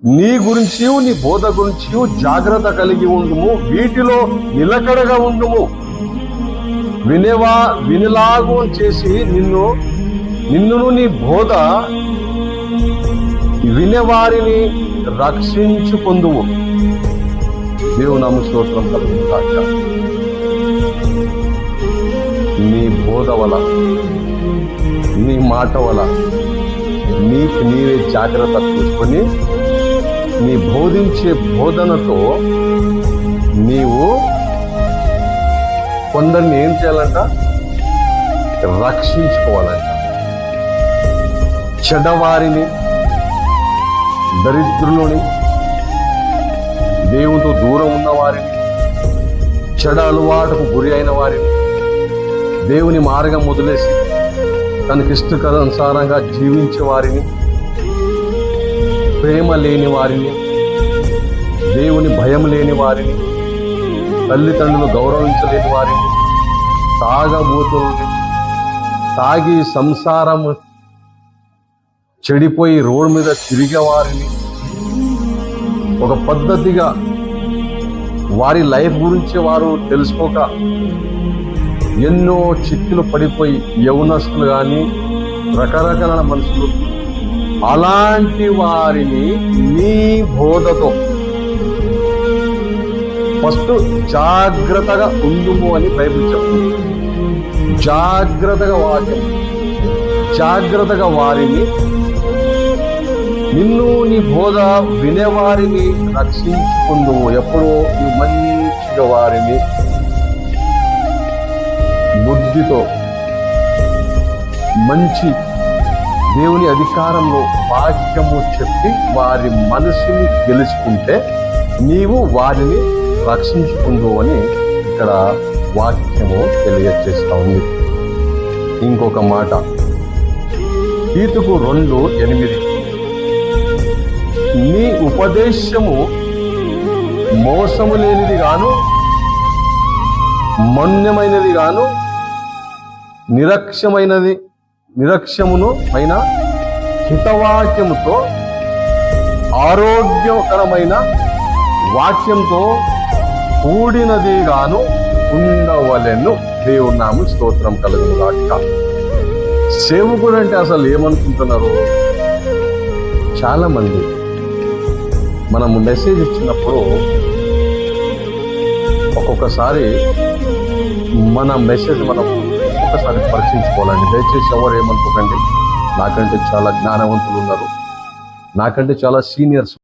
నీ గురించి నీ బోధ గురించి జాగ్రత్త కలిగి ఉండుము, వీటిలో నిలకడగా ఉండుము. వినలాగు చేసి నిన్నును నీ బోధ వినేవారిని రక్షించుకొందుము. దేవుని నామ స్తోత్రం కలుగును గాక. నీ బోధ వల్ల, నీ మాట వల్ల నీకు నీవే జాగ్రత్త తీసుకొని నీ బోధించే బోధనతో నీవు కొందరిని ఏం చేయాలంట? రక్షించుకోవాలంట. చెడ్డవారిని, దరిద్రులని, దేవునితో దూరం ఉన్న వారిని, చెడ అలవాటుకు గురి అయిన వారిని, దేవుని మార్గం వదిలేసి తనకిష్టకరానుసారంగా జీవించే వారిని, ప్రేమ లేని వారిని, దేవుని భయం లేని వారిని, తల్లిదండ్రులు గౌరవించలేని వారిని, తాగబోతుల్ని, తాగి సంసారం చెడిపోయి రోడ్డు మీద తిరిగే వారిని, ఒక పద్ధతిగా వారి లైఫ్ గురించి వారు తెలుసుకోక ఎన్నో చిక్కులు పడిపోయి యౌవనస్తులు కానీ రకరకాల మనుషులు, అలాంటి వారిని నీ బోధతో ఫస్ట్ జాగ్రత్తగా ఉండుము అని బైబిల్ చెప్తుంది. జాగ్రత్తగా వాక్యం, జాగ్రత్తగా వారిని, నిన్ను నీ బోధ వినేవారిని రక్షించుకుందుము. ఎప్పుడో ఈ మంచిగా వారిని బుద్ధితో మంచి దేవుని అధికారంలో వాక్యము చెప్పి వారి మనసుని గెలుచుకుంటే నీవు వారిని రక్షించుకుందు అని ఇక్కడ వాక్యము తెలియజేస్తా ఉంది. ఇంకొక మాట, తీతుకు 2:8, నీ ఉపదేశము మోసము లేనిది గాను, మన్యమైనది గాను, నిరక్ష్యమును అయిన హితవాక్యముతో ఆరోగ్యకరమైన వాక్యంతో కూడినది గాను ఉండవలెను. దేవుని నామమునకు స్తోత్రం కలుగును గాక. సేవకుడు అంటే అసలు ఏమనుకుంటున్నారు? చాలా మంది మనము మెసేజ్ ఇచ్చినప్పుడు ఒక్కొక్కసారి మన మెసేజ్ మనం ఒక్కొక్కసారి పరీక్షించుకోవాలండి. దయచేసి ఎవరు ఏమనుకోకండి. నాకంటే చాలా జ్ఞానవంతులు ఉన్నారు, నాకంటే చాలా సీనియర్స్